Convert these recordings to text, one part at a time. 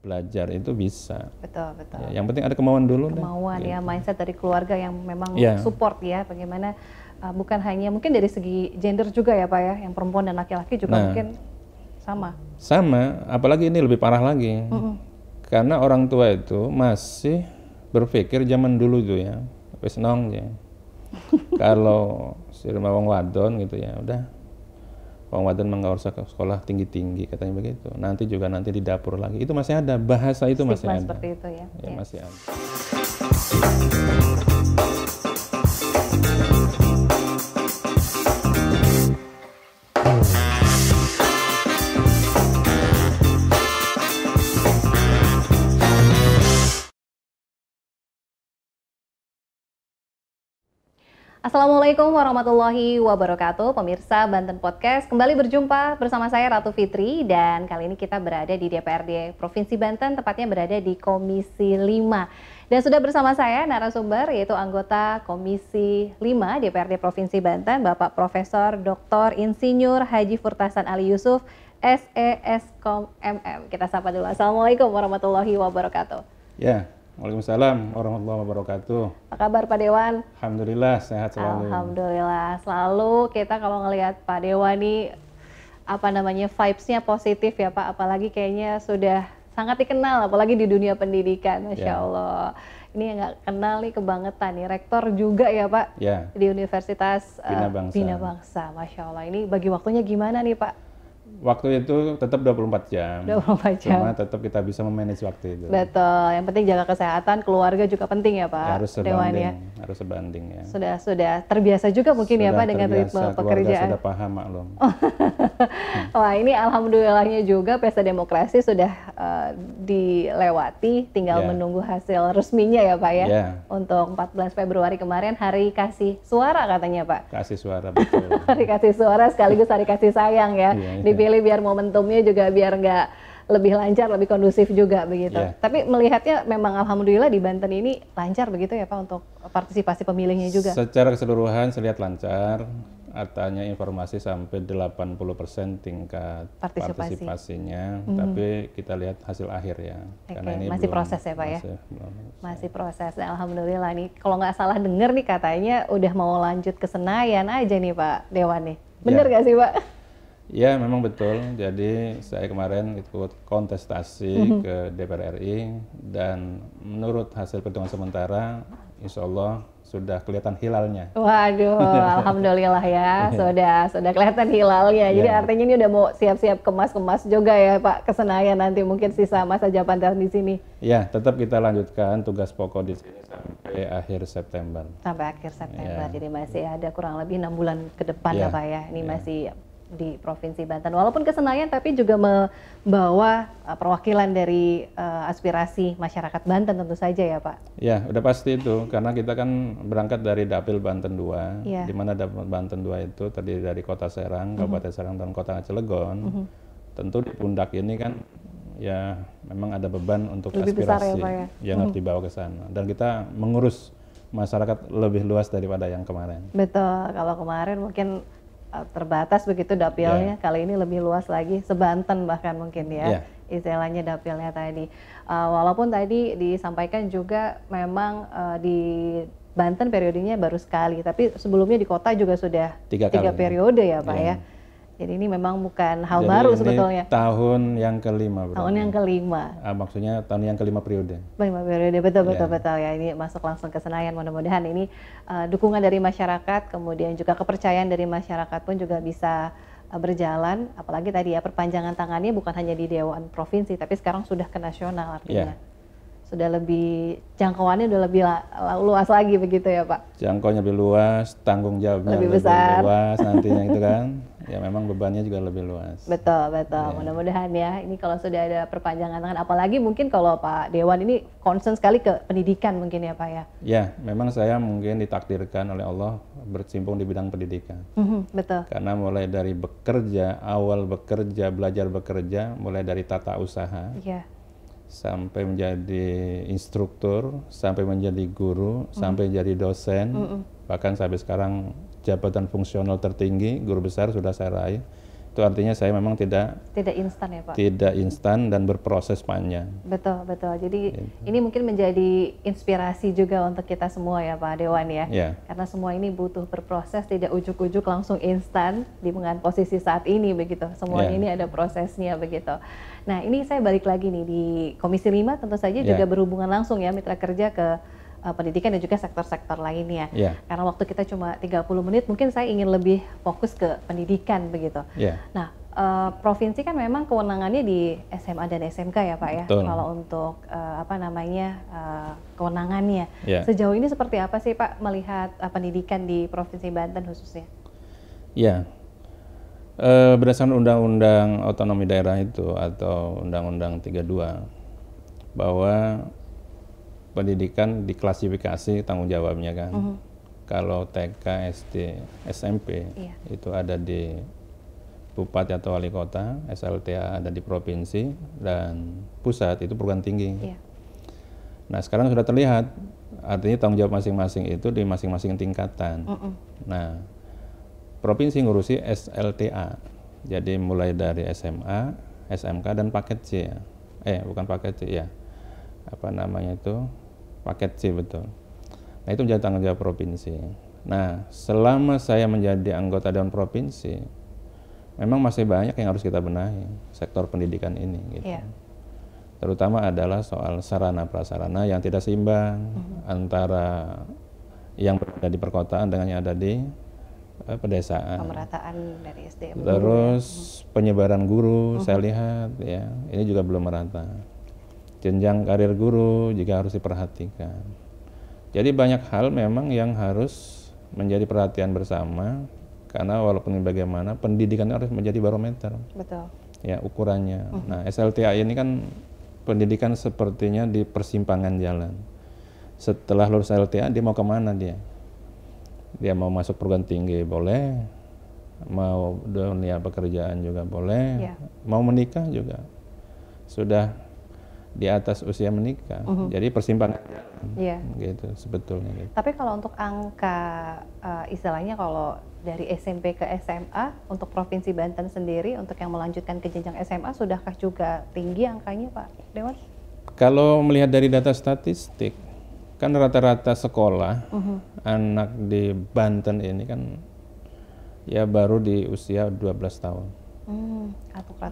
belajar itu bisa. Betul, betul. Ya, yang penting ada kemauan dulu. Kemauan ya, mindset dari keluarga yang memang Ya. support ya, bagaimana bukan hanya mungkin dari segi gender juga ya Pak ya, yang perempuan dan laki-laki juga mungkin sama. Sama, apalagi ini lebih parah lagi. Karena orang tua itu masih berpikir zaman dulu itu ya, wis nong ya. Kalau sirma wong wadon gitu ya, udah wong wadon nggak usah ke sekolah tinggi-tinggi katanya begitu. Nanti juga nanti di dapur lagi. Itu masih ada, bahasa itu masih ada. Seperti itu ya. Ya, masih ada. Assalamualaikum warahmatullahi wabarakatuh, pemirsa Banten Podcast. Kembali berjumpa bersama saya Ratu Fitri dan kali ini kita berada di DPRD Provinsi Banten, tepatnya berada di Komisi 5. Dan sudah bersama saya narasumber yaitu anggota Komisi 5 DPRD Provinsi Banten, Bapak Profesor Dr. Insinyur Haji Furtasan Ali Yusuf, SESCOM MM. Kita sapa dulu. Assalamualaikum warahmatullahi wabarakatuh. Ya. Waalaikumsalam warahmatullahi wabarakatuh. Apa kabar Pak Dewan? Alhamdulillah sehat selalu. Alhamdulillah selalu. Kita kalau ngelihat Pak Dewan nih vibes-nya positif ya Pak. Apalagi kayaknya sudah sangat dikenal apalagi di dunia pendidikan, Masya Allah. Ini yang nggak kenal nih kebangetan nih. Rektor juga ya Pak di Universitas Bina Bangsa. Masya Allah. Ini bagi waktunya gimana nih Pak? Waktu itu tetap 24 jam. 24 jam. Cuma tetap kita bisa memanage waktu itu. Betul. Yang penting jaga kesehatan, keluarga juga penting ya Pak. Ya, harus sebanding, ya. Harus sebanding ya. Sudah terbiasa juga mungkin ya Pak dengan ritme pekerjaan. Sudah paham maklum. Wah, ini alhamdulillahnya juga pesta demokrasi sudah dilewati, tinggal menunggu hasil resminya ya Pak ya. Untuk 14 Februari kemarin hari kasih suara katanya Pak. Kasih suara, betul. Hari kasih suara sekaligus hari kasih sayang ya. Dipilih biar momentumnya juga biar nggak lebih lancar, lebih kondusif juga begitu. Tapi melihatnya memang alhamdulillah di Banten ini lancar begitu ya Pak untuk partisipasi pemilihnya juga. Secara keseluruhan saya lihat lancar. Artinya informasi sampai 80% tingkat partisipasinya, tapi kita lihat hasil akhir ya. Karena ini masih proses ya Pak ya. Masih proses. Dan alhamdulillah nih, kalau nggak salah dengar nih katanya udah mau lanjut ke Senayan aja nih Pak Dewan nih. Bener nggak sih Pak? Ya memang betul. Jadi saya kemarin ikut kontestasi ke DPR RI dan menurut hasil perhitungan sementara, insya Allah sudah kelihatan hilalnya. Waduh, alhamdulillah ya, sudah kelihatan hilalnya. Jadi artinya ini udah mau siap-siap kemas juga ya Pak ke Senayan nanti mungkin sisa masa jabatan di sini. Ya, tetap kita lanjutkan tugas pokok di sini sampai akhir September. Sampai akhir September, jadi masih ada kurang lebih 6 bulan ke depan ya Pak ya. Ini masih di Provinsi Banten. Walaupun ke Senayan tapi juga membawa perwakilan dari aspirasi masyarakat Banten tentu saja ya Pak. Ya, udah pasti itu karena kita kan berangkat dari Dapil Banten 2, di mana Dapil Banten 2 itu terdiri dari Kota Serang, Kabupaten Serang dan Kota Cilegon. Tentu di pundak ini kan ya memang ada beban untuk lebih aspirasi besar ya, Pak, ya? Yang harus dibawa ke sana dan kita mengurus masyarakat lebih luas daripada yang kemarin. Betul, kalau kemarin mungkin terbatas begitu dapilnya, kali ini lebih luas lagi, sebanten bahkan mungkin ya, istilahnya dapilnya tadi. Walaupun tadi disampaikan juga memang di Banten periodenya baru sekali, tapi sebelumnya di kota juga sudah tiga periode ya Pak ya. Jadi ini memang bukan hal baru sebetulnya. Tahun yang kelima. Tahun yang kelima. Maksudnya tahun yang kelima periode. 5 periode, betul ya. Ini masuk langsung ke Senayan. Mudah-mudahan ini dukungan dari masyarakat, kemudian juga kepercayaan dari masyarakat pun juga bisa berjalan. Apalagi tadi ya perpanjangan tangannya bukan hanya di Dewan Provinsi, tapi sekarang sudah ke nasional artinya. Sudah lebih jangkauannya udah lebih luas lagi begitu ya Pak? Jangkauannya lebih luas, tanggung jawabnya lebih luas nantinya itu kan. Ya memang bebannya juga lebih luas. Betul. Mudah-mudahan ya ini kalau sudah ada perpanjangan tangan, apalagi mungkin kalau Pak Dewan ini concern sekali ke pendidikan mungkin ya Pak ya? Ya, memang saya mungkin ditakdirkan oleh Allah berkecimpung di bidang pendidikan. Betul. Karena mulai dari awal bekerja, belajar bekerja, mulai dari tata usaha. Sampai menjadi instruktur, sampai menjadi guru, sampai jadi dosen, bahkan sampai sekarang jabatan fungsional tertinggi, guru besar sudah saya raih. Itu artinya saya memang tidak instan ya Pak? Tidak instan dan berproses panjang. Betul, betul. Jadi ini mungkin menjadi inspirasi juga untuk kita semua ya Pak Dewan ya. Karena semua ini butuh berproses, tidak ujuk-ujuk langsung instan dengan posisi saat ini begitu. Semuanya ini ada prosesnya begitu. Nah ini saya balik lagi nih di Komisi 5 tentu saja juga berhubungan langsung ya mitra kerja ke pendidikan dan juga sektor-sektor lainnya. Karena waktu kita cuma 30 menit, mungkin saya ingin lebih fokus ke pendidikan begitu. Nah, provinsi kan memang kewenangannya di SMA dan SMK ya Pak ya. Kalau untuk kewenangannya. Sejauh ini seperti apa sih Pak melihat pendidikan di Provinsi Banten khususnya? Berdasarkan Undang-Undang Otonomi Daerah itu atau Undang-Undang 32 bahwa pendidikan diklasifikasi tanggung jawabnya kan. Kalau TK, SD, SMP itu ada di Bupati atau Wali Kota, SLTA ada di provinsi, dan pusat itu perguruan tinggi. Nah sekarang sudah terlihat, artinya tanggung jawab masing-masing itu di masing-masing tingkatan. Nah provinsi ngurusi SLTA, jadi mulai dari SMA, SMK dan paket C ya. Bukan paket C ya. Paket C betul. Nah itu menjadi tanggung jawab provinsi. Nah selama saya menjadi anggota Dewan Provinsi, memang masih banyak yang harus kita benahi sektor pendidikan ini gitu. Terutama adalah soal sarana prasarana yang tidak seimbang antara yang berada di perkotaan dengan yang ada di pedesaan. Pemerataan dari SDM. Terus penyebaran guru saya lihat ya, ini juga belum merata. Jenjang karir guru juga harus diperhatikan. Jadi banyak hal memang yang harus menjadi perhatian bersama, karena walaupun bagaimana pendidikan harus menjadi barometer. Betul. Ya ukurannya. Nah SLTA ini kan pendidikan sepertinya di persimpangan jalan. Setelah lulus SLTA dia mau kemana dia? Dia mau masuk perguruan tinggi boleh, mau dunia pekerjaan juga boleh, mau menikah juga sudah di atas usia menikah. Jadi persimpangan gitu sebetulnya gitu. Tapi kalau untuk angka istilahnya kalau dari SMP ke SMA untuk Provinsi Banten sendiri untuk yang melanjutkan ke jenjang SMA sudahkah juga tinggi angkanya Pak Dewan? Kalau melihat dari data statistik kan rata-rata sekolah anak di Banten ini kan ya baru di usia 12 tahun.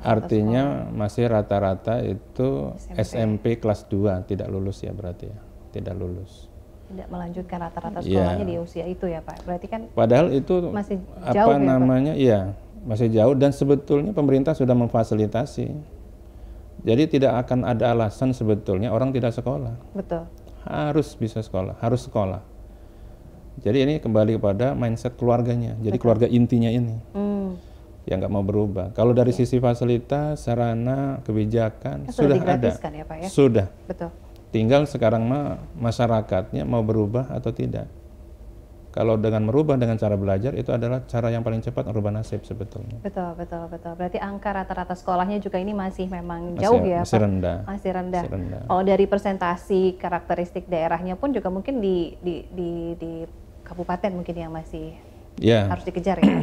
Artinya masih rata-rata itu SMP kelas 2 tidak lulus ya berarti ya, tidak lulus. Tidak melanjutkan rata-rata sekolahnya di usia itu ya Pak. Berarti kan padahal itu masih jauh masih jauh dan sebetulnya pemerintah sudah memfasilitasi. Jadi tidak akan ada alasan sebetulnya orang tidak sekolah. Betul. Harus bisa sekolah, harus sekolah. Jadi ini kembali kepada mindset keluarganya. Jadi keluarga intinya ini. Yang nggak mau berubah. Kalau dari sisi fasilitas, sarana, kebijakan sudah ada, ya, Pak, ya? Sudah. Betul. Tinggal sekarang masyarakatnya mau berubah atau tidak. Kalau dengan merubah dengan cara belajar itu adalah cara yang paling cepat merubah nasib sebetulnya. Betul. Berarti angka rata-rata sekolahnya juga ini masih memang jauh ya, masih Pak? rendah. Masih rendah. Kalau dari presentasi karakteristik daerahnya pun juga mungkin di kabupaten mungkin yang masih harus dikejar ya.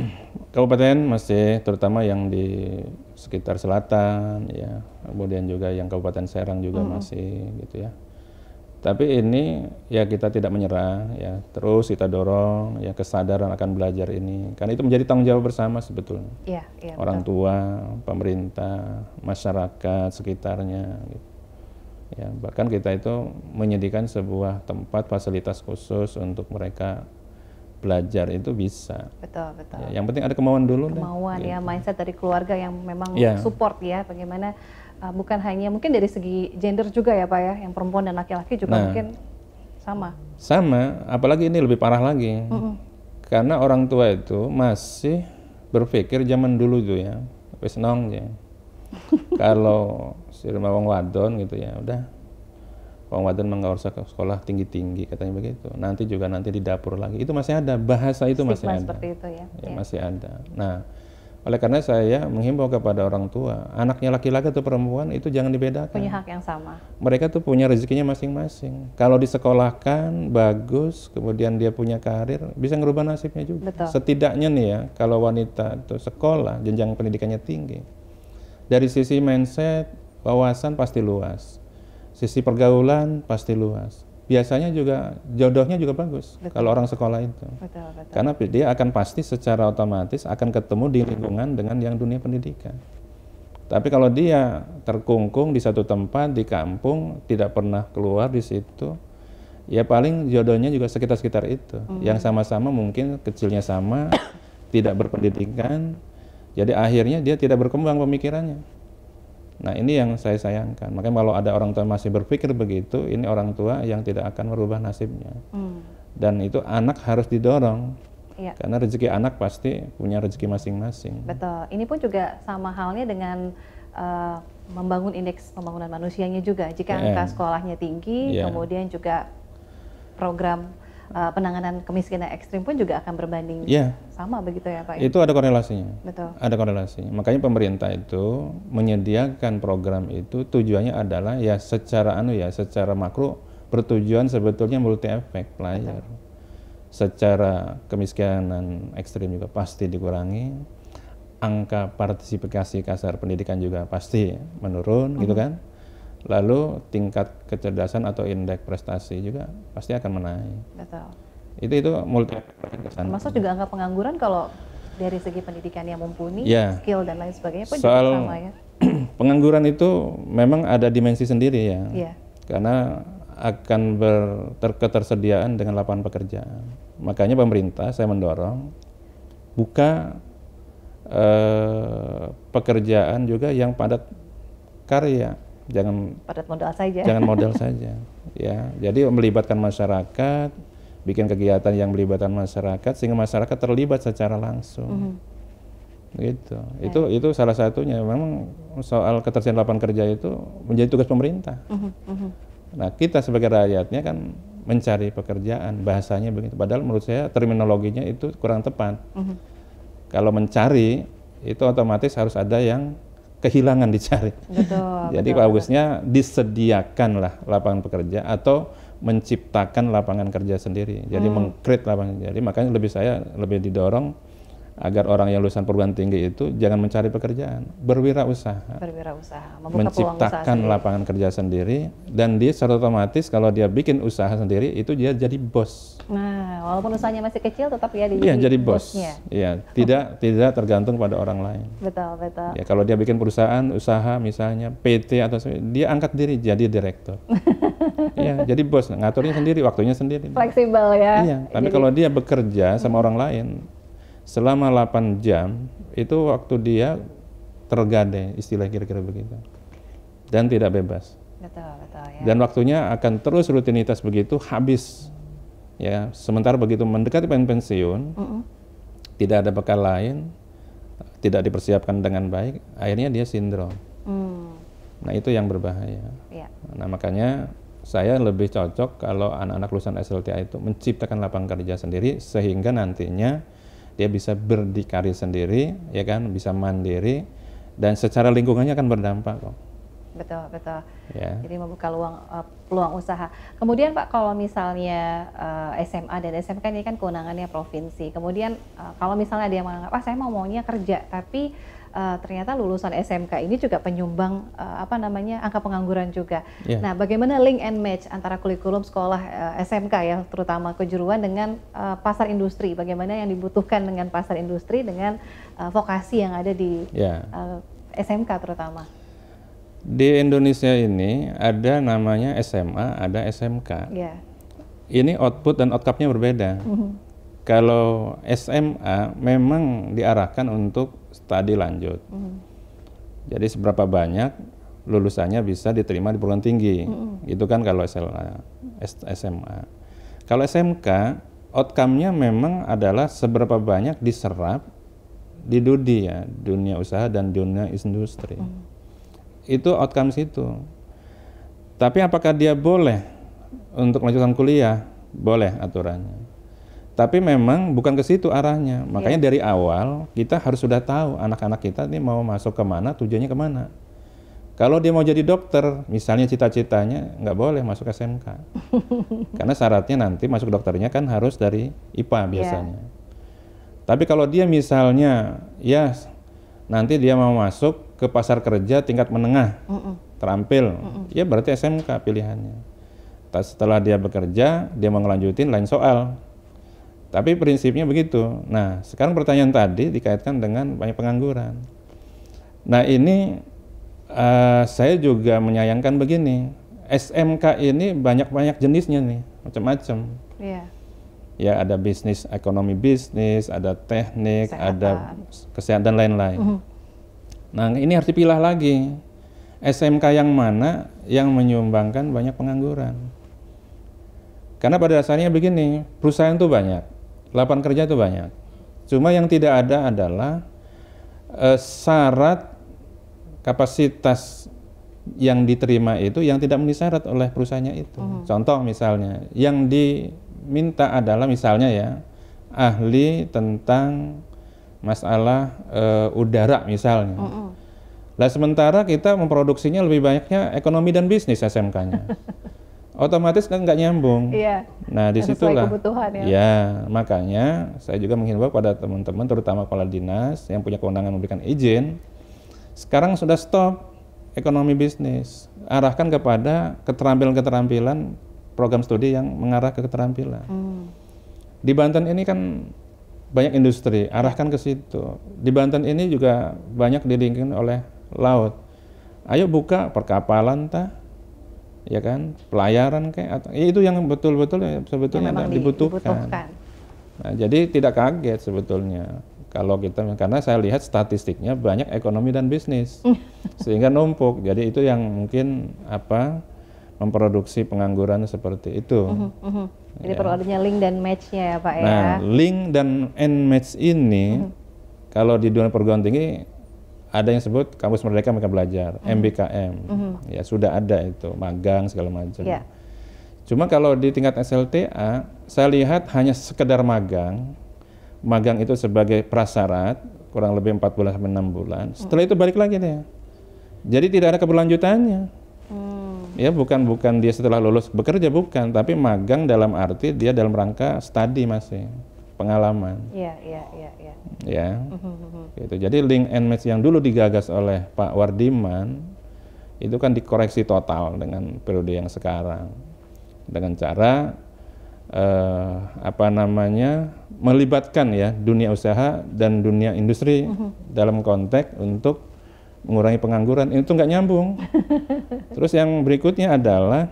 Kabupaten masih terutama yang di sekitar selatan ya, kemudian juga yang Kabupaten Serang juga masih gitu ya. Tapi ini ya kita tidak menyerah ya, terus kita dorong ya kesadaran akan belajar ini. Karena itu menjadi tanggung jawab bersama sebetulnya. Orang tua, pemerintah, masyarakat sekitarnya gitu. Ya, bahkan kita itu menyediakan sebuah tempat fasilitas khusus untuk mereka belajar itu bisa. Betul. Ya, yang penting ada kemauan dulu. Kemauan ya, mindset dari keluarga yang memang support ya, bagaimana bukan hanya mungkin dari segi gender juga ya Pak ya, yang perempuan dan laki-laki juga mungkin sama. Sama, apalagi ini lebih parah lagi. Karena orang tua itu masih berpikir zaman dulu tuh ya, wis nong ya. Kalau sirma wong wadon gitu ya, udah wong wadon nggak usah ke sekolah tinggi-tinggi katanya begitu. Nanti di dapur lagi. Itu masih ada, bahasa itu masih ada. Seperti itu ya. Masih ada. Nah, Oleh karena saya menghimbau kepada orang tua, anaknya laki-laki atau perempuan itu jangan dibedakan. Punya hak yang sama. Mereka tuh punya rezekinya masing-masing. Kalau disekolahkan bagus, kemudian dia punya karir, bisa ngerubah nasibnya juga. Betul. Setidaknya nih ya, kalau wanita itu sekolah, jenjang pendidikannya tinggi, dari sisi mindset, wawasan pasti luas, sisi pergaulan pasti luas. Biasanya juga jodohnya juga bagus. Betul. Kalau orang sekolah itu. Betul. Karena dia akan pasti secara otomatis akan ketemu di lingkungan dengan yang dunia pendidikan. Tapi kalau dia terkungkung di satu tempat di kampung, tidak pernah keluar di situ, ya paling jodohnya juga sekitar-sekitar itu. Yang sama-sama mungkin kecilnya sama, tidak berpendidikan, jadi akhirnya dia tidak berkembang pemikirannya. Nah ini yang saya sayangkan. Makanya kalau ada orang tua masih berpikir begitu, ini orang tua yang tidak akan merubah nasibnya. Dan itu anak harus didorong. Iya. Karena rezeki anak pasti punya rezeki masing-masing. Betul. Ini pun juga sama halnya dengan membangun indeks pembangunan manusianya juga. Jika angka sekolahnya tinggi, kemudian juga program penanganan kemiskinan ekstrim pun juga akan berbanding sama begitu ya Pak? Itu ada korelasinya. Betul. Ada korelasinya. Makanya pemerintah itu menyediakan program itu tujuannya adalah ya secara secara makro bertujuan sebetulnya multi efek player. Secara kemiskinan ekstrim juga pasti dikurangi, angka partisipasi kasar pendidikan juga pasti menurun gitu kan. Lalu tingkat kecerdasan atau indeks prestasi juga pasti akan menaik. Betul. Itu multi. Termasuk juga angka pengangguran kalau dari segi pendidikan yang mumpuni, skill dan lain sebagainya pun soal juga sama ya. Pengangguran itu memang ada dimensi sendiri ya. Karena akan ketersediaan dengan lapangan pekerjaan. Makanya pemerintah saya mendorong buka pekerjaan juga yang padat karya. Jangan padat modal saja. Jangan modal saja, ya. Jadi melibatkan masyarakat, bikin kegiatan yang melibatkan masyarakat sehingga masyarakat terlibat secara langsung. Gitu. Itu salah satunya. Memang soal ketersediaan lapangan kerja itu menjadi tugas pemerintah. Nah, kita sebagai rakyatnya kan mencari pekerjaan, bahasanya begitu. Padahal menurut saya terminologinya itu kurang tepat. Kalau mencari itu otomatis harus ada yang kehilangan dicari. Betul. Jadi bagusnya disediakanlah lapangan pekerja atau menciptakan lapangan kerja sendiri. Jadi meng-create lapangan. Jadi makanya saya lebih didorong agar orang yang lulusan perguruan tinggi itu jangan mencari pekerjaan, berwirausaha. Menciptakan lapangan kerja sendiri dan dia secara otomatis kalau dia bikin usaha sendiri itu dia jadi bos. Nah, walaupun usahanya masih kecil tetap ya jadi bosnya. Iya, tidak tergantung pada orang lain. Betul. Ya, kalau dia bikin perusahaan, usaha misalnya PT atau dia angkat diri jadi direktur. Iya, jadi bos, ngaturnya sendiri, waktunya sendiri. Fleksibel ya. Iya, tapi kalau dia bekerja sama orang lain selama 8 jam itu waktu dia tergadai, istilah kira-kira begitu, dan tidak bebas. Betul ya. Dan waktunya akan terus rutinitas begitu habis ya. Sementara begitu mendekati pensiun, tidak ada bekal lain, tidak dipersiapkan dengan baik, akhirnya dia sindrom. Nah itu yang berbahaya. Nah makanya saya lebih cocok kalau anak-anak lulusan SLTA itu menciptakan lapangan kerja sendiri sehingga nantinya dia bisa berdikari sendiri, ya kan, bisa mandiri, dan secara lingkungannya akan berdampak kok. Betul. Ya. Jadi membuka peluang usaha. Kemudian Pak, kalau misalnya SMA dan SMK ini kan kewenangannya provinsi. Kemudian kalau misalnya dia menganggap, saya maunya kerja, tapi ternyata lulusan SMK ini juga penyumbang angka pengangguran juga. Nah, bagaimana link and match antara kurikulum sekolah SMK ya, terutama kejuruan dengan pasar industri? Bagaimana yang dibutuhkan dengan pasar industri dengan vokasi yang ada di SMK terutama? Di Indonesia ini ada namanya SMA, ada SMK. Ini output dan outcome-nya berbeda. Kalau SMA memang diarahkan untuk studi lanjut. Jadi seberapa banyak lulusannya bisa diterima di perguruan tinggi. Itu kan kalau SMA. Kalau SMK, outcome-nya memang adalah seberapa banyak diserap di dunia usaha dan dunia industri. Itu outcome situ. Tapi apakah dia boleh untuk melanjutkan kuliah? Boleh aturannya. Tapi memang bukan ke situ arahnya. Makanya dari awal kita harus sudah tahu anak-anak kita ini mau masuk kemana, tujuannya kemana. Kalau dia mau jadi dokter, misalnya cita-citanya nggak boleh masuk SMK. Karena syaratnya nanti masuk dokternya kan harus dari IPA biasanya. Tapi kalau dia misalnya, ya nanti dia mau masuk ke pasar kerja tingkat menengah, terampil, ya berarti SMK pilihannya. Setelah dia bekerja, dia mau ngelanjutin lain soal. Tapi prinsipnya begitu. Nah, sekarang pertanyaan tadi dikaitkan dengan banyak pengangguran. Nah, ini saya juga menyayangkan begini. SMK ini banyak-banyak jenisnya nih, macam-macam. Ya, ada bisnis, ekonomi bisnis, ada teknik, ada kesehatan dan lain-lain. Nah, ini harus dipilah lagi. SMK yang mana yang menyumbangkan banyak pengangguran? Karena pada dasarnya begini, perusahaan itu banyak. Lapangan kerja itu banyak. Cuma yang tidak ada adalah syarat kapasitas yang diterima itu yang tidak memenuhi syarat oleh perusahaannya itu. Contoh misalnya, yang diminta adalah misalnya ya, ahli tentang masalah udara misalnya. Lah sementara kita memproduksinya lebih banyaknya ekonomi dan bisnis SMK-nya. Otomatis kan nggak nyambung. Nah disitulah. Ya makanya saya juga menghimbau pada teman-teman, terutama kepala dinas yang punya kewenangan memberikan izin. Sekarang sudah stop ekonomi bisnis, arahkan kepada keterampilan-keterampilan program studi yang mengarah ke keterampilan. Di Banten ini kan banyak industri, arahkan ke situ. Di Banten ini juga banyak dilingkupi oleh laut. Ayo buka perkapalan ya kan, pelayaran kayak itu yang betul-betul ya, sebetulnya dibutuhkan. Nah, jadi tidak kaget sebetulnya kalau kita, karena saya lihat statistiknya banyak ekonomi dan bisnis sehingga numpuk. Jadi itu yang mungkin memproduksi pengangguran seperti itu. Jadi perlu adanya link dan match-nya ya Pak ya. Nah, link dan match ini kalau di dunia perguruan tinggi ada yang sebut Kampus Merdeka Mereka Belajar, MBKM. Ya sudah ada itu, magang segala macam. Cuma kalau di tingkat SLTA, saya lihat hanya sekedar magang. Magang itu sebagai prasyarat, kurang lebih 4 bulan sampai 6 bulan. Setelah itu balik lagi deh. Jadi tidak ada keberlanjutannya. Ya bukan dia setelah lulus bekerja, bukan, tapi magang dalam arti dia dalam rangka studi masih, pengalaman. Ya. Gitu. Jadi link and match yang dulu digagas oleh Pak Wardiman itu kan dikoreksi total dengan periode yang sekarang dengan cara melibatkan ya dunia usaha dan dunia industri dalam konteks untuk mengurangi pengangguran. Itu nggak nyambung. Terus yang berikutnya adalah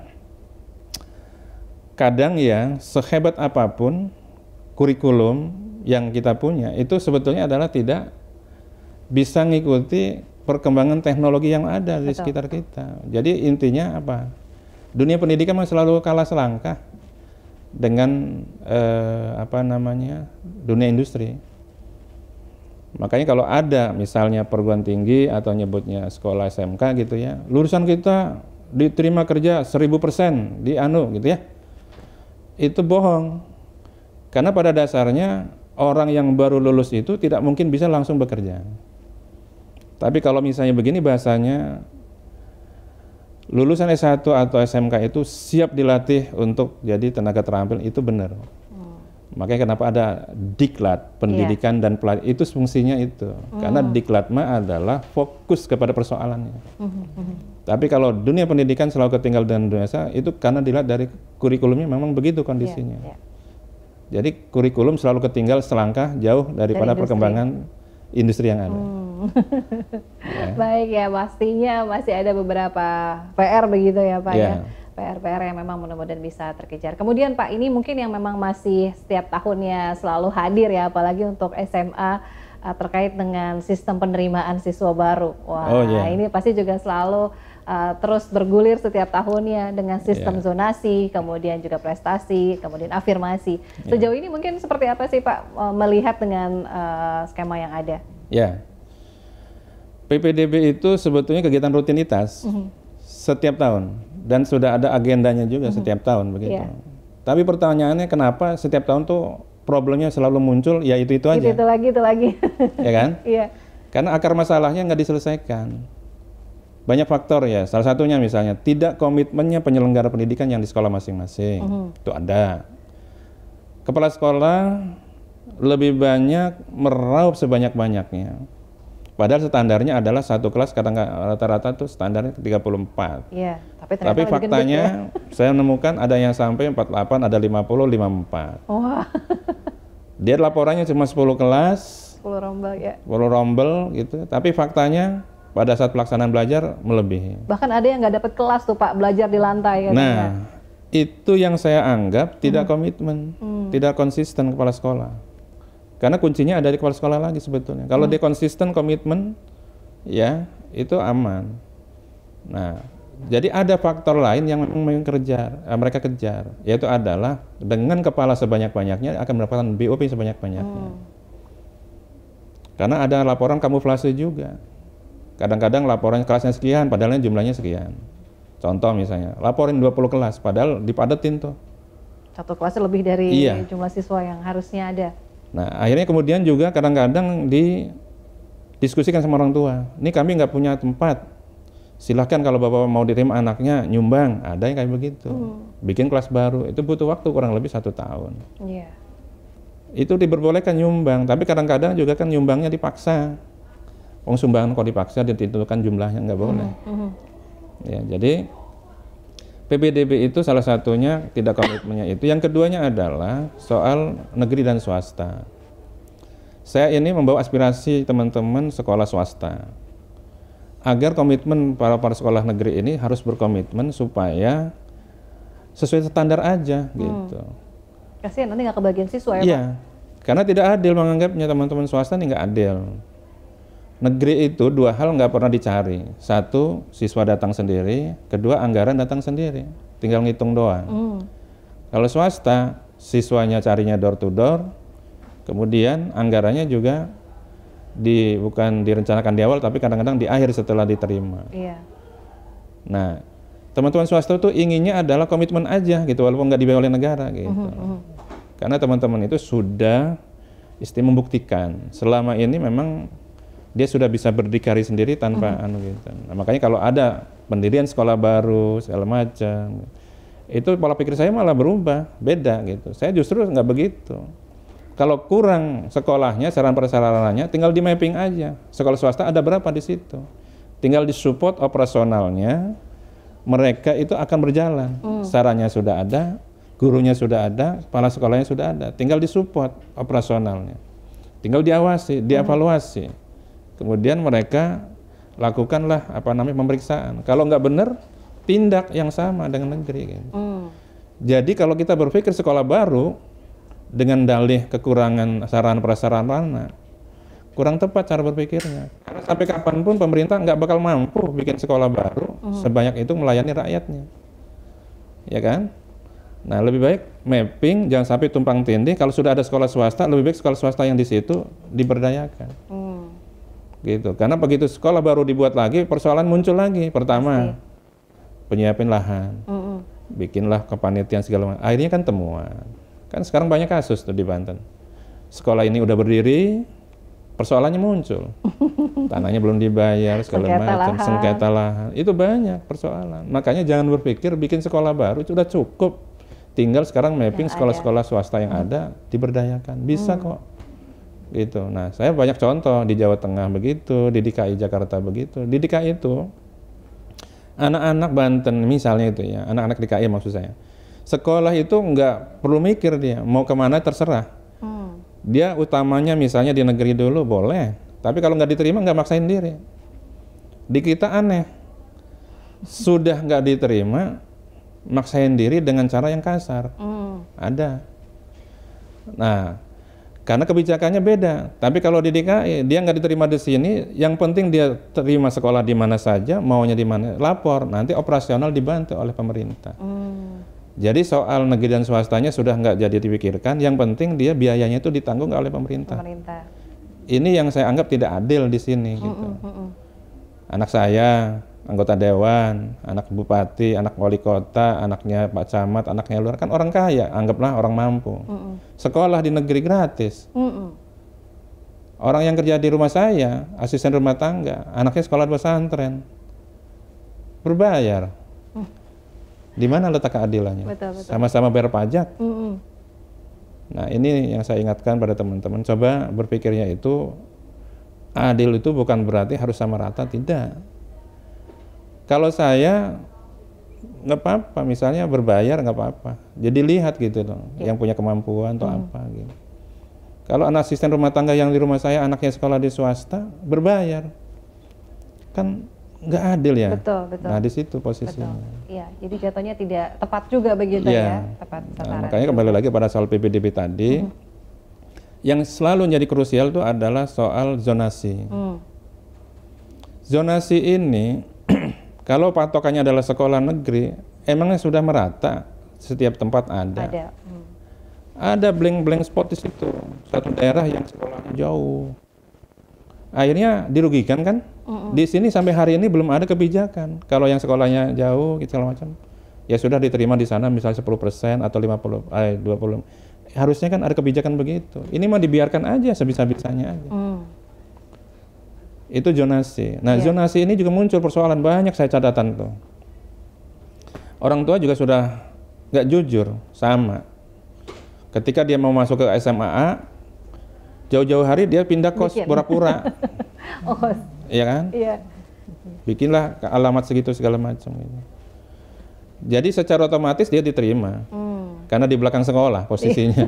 kadang ya sehebat apapun kurikulum yang kita punya itu sebetulnya adalah tidak bisa mengikuti perkembangan teknologi yang ada di sekitar kita. Jadi intinya apa? Dunia pendidikan masih selalu kalah selangkah dengan dunia industri. Makanya kalau ada misalnya perguruan tinggi atau nyebutnya sekolah SMK gitu ya, lulusan kita diterima kerja 1000% di gitu ya, itu bohong. Karena pada dasarnya orang yang baru lulus itu tidak mungkin bisa langsung bekerja. Tapi kalau misalnya begini bahasanya, lulusan S1 atau SMK itu siap dilatih untuk jadi tenaga terampil, itu benar. Makanya kenapa ada diklat, pendidikan dan pelatihan, itu fungsinya itu. Karena diklat adalah fokus kepada persoalannya. Tapi kalau dunia pendidikan selalu ketinggal dengan dunia usaha, itu karena dilihat dari kurikulumnya memang begitu kondisinya. Jadi kurikulum selalu ketinggal selangkah jauh daripada perkembangan industri yang ada. Baik ya, pastinya masih ada beberapa PR begitu ya Pak ya. PR-PR yang memang mudah-mudahan bisa terkejar. Kemudian Pak, ini mungkin yang memang masih setiap tahunnya selalu hadir ya, apalagi untuk SMA terkait dengan sistem penerimaan siswa baru. Ini pasti juga selalu terus bergulir setiap tahunnya dengan sistem zonasi, kemudian juga prestasi, kemudian afirmasi. Sejauh ini mungkin seperti apa sih Pak melihat dengan skema yang ada? PPDB itu sebetulnya kegiatan rutinitas setiap tahun dan sudah ada agendanya juga setiap tahun begitu. Tapi pertanyaannya kenapa setiap tahun tuh problemnya selalu muncul, ya itu aja. Itu lagi. Ya kan? Iya. Karena akar masalahnya nggak diselesaikan. Banyak faktor ya, salah satunya misalnya tidak komitmennya penyelenggara pendidikan yang di sekolah masing-masing. Itu ada. Kepala sekolah lebih banyak meraup sebanyak-banyaknya. Padahal standarnya adalah satu kelas kadang rata-rata tuh standarnya 34. Iya, tapi faktanya saya menemukan ada yang sampai 48, ada 50, 54. Wah. Dia laporannya cuma 10 kelas, 10 rombel ya. 10 rombel gitu, tapi faktanya pada saat pelaksanaan belajar melebihi. Bahkan ada yang nggak dapat kelas tuh Pak, belajar di lantai. Nah, itu yang saya anggap tidak komitmen, tidak konsisten kepala sekolah. Karena kuncinya ada di kepala sekolah lagi sebetulnya. Kalau dia konsisten, komitmen, ya itu aman. Nah, jadi ada faktor lain yang memang mereka kejar, yaitu adalah dengan kepala sebanyak-banyaknya akan mendapatkan BOP sebanyak-banyaknya. Karena ada laporan kamuflase juga. Kadang-kadang laporan kelasnya sekian, padahal jumlahnya sekian. Contoh misalnya, laporin 20 kelas, padahal dipadetin tuh. Satu kelasnya lebih dari jumlah siswa yang harusnya ada. Nah, akhirnya kemudian juga kadang-kadang didiskusikan sama orang tua. Ini kami nggak punya tempat. Silahkan kalau bapak mau diterima anaknya nyumbang. Ada yang kayak begitu. Bikin kelas baru. Itu butuh waktu kurang lebih 1 tahun. Iya. Itu diperbolehkan nyumbang. Tapi kadang-kadang juga kan nyumbangnya dipaksa. Sumbangan kok dipaksa ditentukan jumlahnya nggak boleh. Ya, jadi PPDB itu salah satunya tidak komitmennya itu. Yang keduanya adalah soal negeri dan swasta. Saya ini membawa aspirasi teman-teman sekolah swasta agar komitmen para sekolah negeri ini harus berkomitmen supaya sesuai standar aja gitu. Kasihan nanti nggak kebagian siswa ya Iya, Pak? karena tidak adil menganggapnya teman-teman swasta ini nggak adil. Negeri itu 2 hal nggak pernah dicari. 1, siswa datang sendiri. 2, anggaran datang sendiri. Tinggal ngitung doang. Kalau swasta, siswanya carinya door to door. Kemudian anggarannya juga bukan direncanakan di awal, tapi kadang-kadang di akhir setelah diterima. Iya. Nah, teman-teman swasta itu inginnya adalah komitmen aja gitu, walaupun nggak dibayar oleh negara gitu. Karena teman-teman itu sudah membuktikan selama ini memang dia sudah bisa berdikari sendiri tanpa gitu. Nah, makanya kalau ada pendirian sekolah baru segala macam, itu pola pikir saya malah berubah, beda gitu. Saya justru nggak begitu. Kalau kurang sekolahnya, sarana prasarananya, tinggal di mapping aja. Sekolah swasta ada berapa di situ? Tinggal disupport operasionalnya, mereka itu akan berjalan. Sarannya sudah ada, gurunya sudah ada, kepala sekolahnya sudah ada. Tinggal disupport operasionalnya. Tinggal diawasi, dievaluasi. Kemudian mereka lakukanlah pemeriksaan. Kalau nggak benar, tindak yang sama dengan negeri. Gitu. Jadi kalau kita berpikir sekolah baru dengan dalih kekurangan sarana prasarana, kurang tepat cara berpikirnya. Karena sampai kapanpun pemerintah nggak bakal mampu bikin sekolah baru sebanyak itu melayani rakyatnya, ya kan? Nah, lebih baik mapping, jangan sampai tumpang tindih. Kalau sudah ada sekolah swasta, lebih baik sekolah swasta yang di situ diberdayakan. Gitu. Karena begitu sekolah baru dibuat lagi, persoalan muncul lagi. Pertama, penyiapin lahan, bikinlah kepanitiaan segala macam. Akhirnya kan temuan. Kan sekarang banyak kasus tuh di Banten. Sekolah ini udah berdiri, persoalannya muncul. Tanahnya belum dibayar, segala macam, sengketa lahan. Itu banyak persoalan. Makanya jangan berpikir bikin sekolah baru sudah cukup. Tinggal sekarang mapping sekolah-sekolah swasta yang ada diberdayakan. Bisa kok. Gitu. Nah, saya banyak contoh di Jawa Tengah begitu, di DKI Jakarta begitu. Di DKI itu anak-anak Banten misalnya itu ya, anak-anak DKI maksud saya. Sekolah itu nggak perlu mikir dia mau kemana terserah. Dia utamanya misalnya di negeri dulu boleh, tapi kalau nggak diterima nggak maksain diri. Di kita aneh, sudah nggak diterima, maksain diri dengan cara yang kasar. Ada. Nah, karena kebijakannya beda. Tapi kalau di DKI, dia nggak diterima di sini, yang penting dia terima sekolah di mana saja, maunya di mana, lapor. Nanti operasional dibantu oleh pemerintah. Jadi soal negeri dan swastanya sudah nggak jadi dipikirkan, yang penting dia biayanya itu ditanggung oleh pemerintah. Ini yang saya anggap tidak adil di sini. Gitu. Anak saya anggota dewan, anak bupati, anak wali kota, anaknya Pak Camat, anaknya luar, kan orang kaya, anggaplah orang mampu. Sekolah di negeri gratis. Orang yang kerja di rumah saya, asisten rumah tangga, anaknya sekolah di pesantren, berbayar. Di mana letak keadilannya? Sama-sama bayar pajak. Nah, ini yang saya ingatkan pada teman-teman, coba berpikirnya itu, adil itu bukan berarti harus sama rata, tidak. Kalau saya nggak apa-apa, misalnya berbayar nggak apa-apa. Jadi lihat gitu loh, yang punya kemampuan atau apa gitu. Kalau anak asisten rumah tangga yang di rumah saya anaknya sekolah di swasta berbayar, kan nggak adil ya. Betul. Nah di situ posisinya. Iya, jadi jatuhnya tidak tepat juga begitu ya. Tepat nah, makanya kembali lagi pada soal PPDB tadi, yang selalu jadi krusial itu adalah soal zonasi. Zonasi ini kalau patokannya adalah sekolah negeri, emangnya sudah merata, setiap tempat ada. Ada blank spot di situ, satu daerah yang sekolahnya jauh. Akhirnya dirugikan kan? Di sini sampai hari ini belum ada kebijakan. Kalau yang sekolahnya jauh, gitu segala macam, ya sudah diterima di sana misalnya 10% atau 20. Harusnya kan ada kebijakan begitu. Ini mah dibiarkan aja sebisa-bisanya aja. Itu zonasi. Nah, zonasi ini juga muncul persoalan banyak, saya catatan tuh. Orang tua juga sudah nggak jujur, sama. Ketika dia mau masuk ke SMA A, jauh-jauh hari dia pindah kos pura-pura. Iya kan? Iya. Bikinlah alamat segitu segala macam. Gitu. Jadi secara otomatis dia diterima, karena di belakang sekolah posisinya,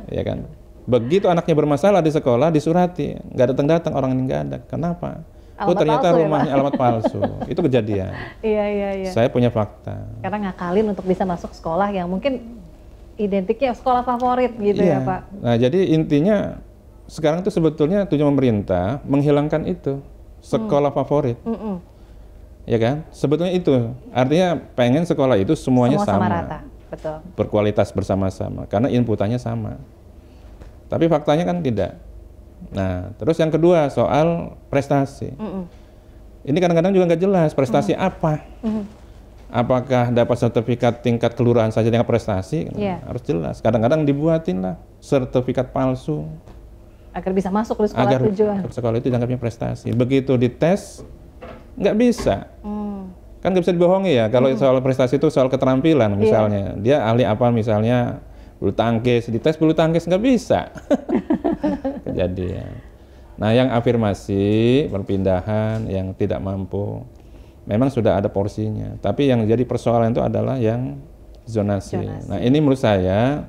ya kan? Begitu anaknya bermasalah di sekolah, disurati, nggak datang-datang, orang ini nggak ada. Kenapa? Oh ternyata rumahnya alamat palsu. Itu kejadian. Iya. Saya punya fakta. Karena ngakalin untuk bisa masuk sekolah yang mungkin identiknya sekolah favorit gitu ya Pak. Nah jadi intinya sekarang itu sebetulnya tujuan pemerintah menghilangkan itu sekolah favorit, ya kan? Sebetulnya itu artinya pengen sekolah itu semuanya sama rata, betul. Berkualitas bersama-sama, karena inputannya sama. Tapi faktanya kan tidak. Nah terus yang kedua soal prestasi. Ini kadang-kadang juga nggak jelas prestasi apa. Apakah dapat sertifikat tingkat kelurahan saja dengan prestasi? Harus jelas. Kadang-kadang dibuatin lah sertifikat palsu agar bisa masuk di sekolah tujuan. Sekolah itu dianggapnya prestasi. Begitu dites nggak bisa. Kan nggak bisa dibohongi ya. Kalau soal prestasi itu soal keterampilan misalnya. Dia ahli apa misalnya bulu tangkis, dites bulu tangkis nggak bisa. Kejadian. Nah yang afirmasi perpindahan yang tidak mampu memang sudah ada porsinya, tapi yang jadi persoalan itu adalah yang zonasi. Nah ini menurut saya,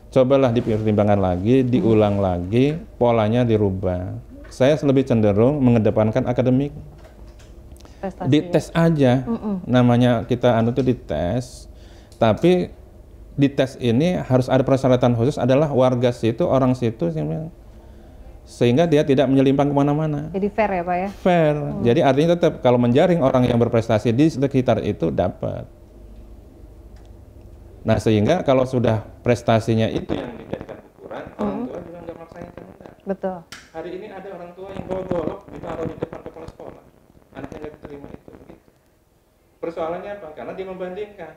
cobalah dipertimbangkan lagi, diulang lagi, polanya dirubah. Saya lebih cenderung mengedepankan akademik. Dites aja, namanya kita tuh dites, tapi dites ini harus ada persyaratan khusus adalah warga situ, orang situ, sehingga dia tidak menyelimpang kemana-mana. Jadi fair ya Pak ya? Fair. Jadi artinya tetap kalau menjaring orang yang berprestasi di sekitar itu dapat. Nah sehingga kalau sudah prestasinya itu yang dijadikan ukuran, orang tua juga nggak melaksanakan. Betul. Hari ini ada orang tua yang bawa golok ditaruh di depan kepala sekolah, anaknya nggak diterima itu. Begitu. Persoalannya apa? Karena dia membandingkan.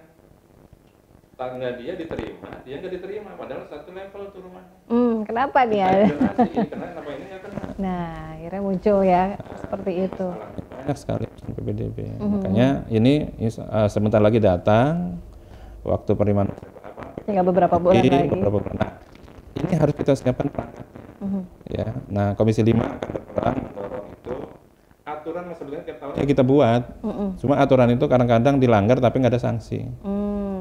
Tangga dia diterima, dia nggak diterima, padahal satu level tuh rumahnya. Kenapa nih ya? Kenapa ini nggak kena? Nah, akhirnya muncul ya seperti itu. Banyak sekali PPDB. Makanya ini sebentar lagi datang waktu penerimaan tinggal beberapa bulan lagi. Nah, ini harus kita siapkan perangkat. Ya, nah Komisi 5 akan berperan mendorong itu. Aturan sebetulnya tiap tahunnya kita buat. Cuma aturan itu kadang-kadang dilanggar tapi nggak ada sanksi.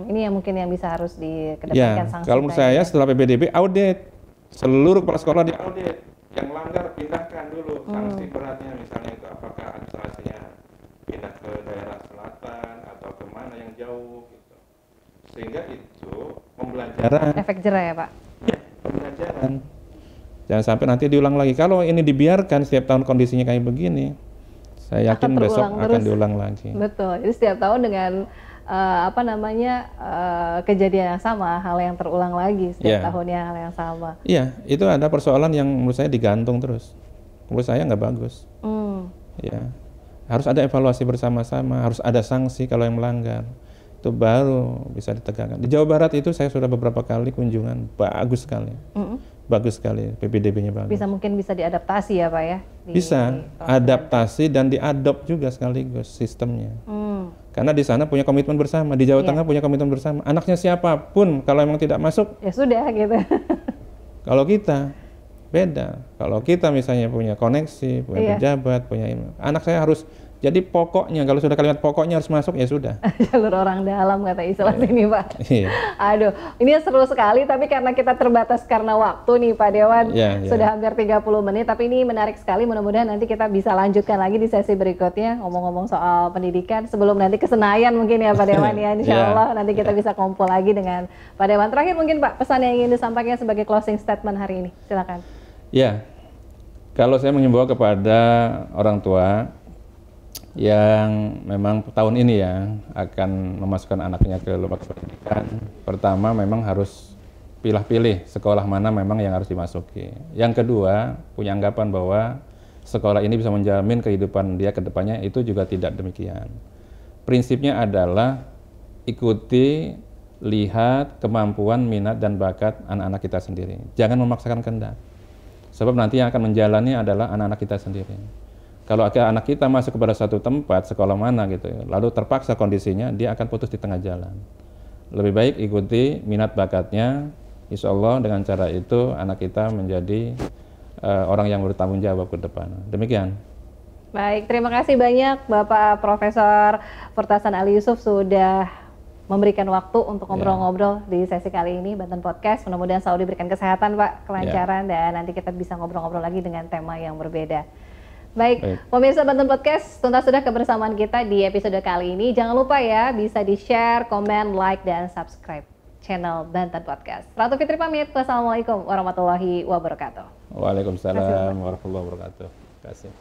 Ini yang mungkin yang bisa harus dikedepankan sanksi. Kalau menurut saya setelah PPDB audit seluruh kepala sekolah diaudit, yang melanggar pindahkan dulu sanksi beratnya, misalnya itu apakah administrasinya pindah ke daerah selatan atau kemana yang jauh gitu. Sehingga itu pembelajaran. Efek jerah ya Pak? Ya, pembelajaran. Jangan sampai nanti diulang lagi. Kalau ini dibiarkan setiap tahun kondisinya kayak begini, saya yakin besok akan diulang lagi. Betul. Jadi setiap tahun dengan kejadian yang sama, hal yang terulang lagi setiap tahunnya hal yang sama. Iya, itu ada persoalan yang menurut saya digantung terus. Menurut saya nggak bagus. Ya, harus ada evaluasi bersama-sama, harus ada sanksi kalau yang melanggar. Itu baru bisa ditegakkan. Di Jawa Barat itu saya sudah beberapa kali kunjungan, bagus sekali. Bagus sekali, PPDB-nya bagus. Mungkin bisa diadaptasi ya Pak ya? Bisa, adaptasi dan diadop juga sekaligus sistemnya. Karena di sana punya komitmen bersama, di Jawa Tengah punya komitmen bersama. Anaknya siapapun, kalau emang tidak masuk, ya sudah gitu. Kalau kita beda. Kalau kita misalnya punya koneksi, punya pejabat, punya anak saya harus. Jadi pokoknya, kalau sudah kalimat pokoknya harus masuk, ya sudah. Jalur orang dalam kata istilah ini Pak. Iya. Aduh, ini seru sekali, tapi karena kita terbatas karena waktu nih Pak Dewan, sudah hampir 30 menit, tapi ini menarik sekali, mudah-mudahan nanti kita bisa lanjutkan lagi di sesi berikutnya, ngomong-ngomong soal pendidikan, sebelum nanti ke Senayan mungkin ya Pak Dewan ya, insya Allah nanti kita bisa kumpul lagi dengan Pak Dewan. Terakhir mungkin Pak, pesan yang ingin disampaikan sebagai closing statement hari ini, silakan. Ya, kalau saya mengimbau kepada orang tua, yang memang tahun ini ya akan memasukkan anaknya ke lembaga pendidikan, pertama memang harus pilih-pilih sekolah mana memang yang harus dimasuki. Yang kedua, punya anggapan bahwa sekolah ini bisa menjamin kehidupan dia ke depannya, itu juga tidak demikian. Prinsipnya adalah ikuti, lihat kemampuan, minat, dan bakat anak-anak kita sendiri. Jangan memaksakan kehendak. Sebab nanti yang akan menjalani adalah anak-anak kita sendiri. Kalau anak kita masuk kepada suatu tempat, sekolah mana gitu, lalu terpaksa kondisinya, dia akan putus di tengah jalan. Lebih baik ikuti minat bakatnya, insya Allah dengan cara itu anak kita menjadi orang yang bertanggung jawab ke depan. Demikian. Baik, terima kasih banyak Bapak Profesor Furtasan Ali Yusuf sudah memberikan waktu untuk ngobrol-ngobrol di sesi kali ini Banten Podcast. Mudah-mudahan selalu diberikan kesehatan Pak, kelancaran, dan nanti kita bisa ngobrol-ngobrol lagi dengan tema yang berbeda. Baik, pemirsa Banten Podcast, tuntas sudah kebersamaan kita di episode kali ini. Jangan lupa ya, bisa di-share, komen, like, dan subscribe channel Banten Podcast. Ratu Fitri pamit. Wassalamualaikum warahmatullahi wabarakatuh. Waalaikumsalam warahmatullahi wabarakatuh. Terima kasih.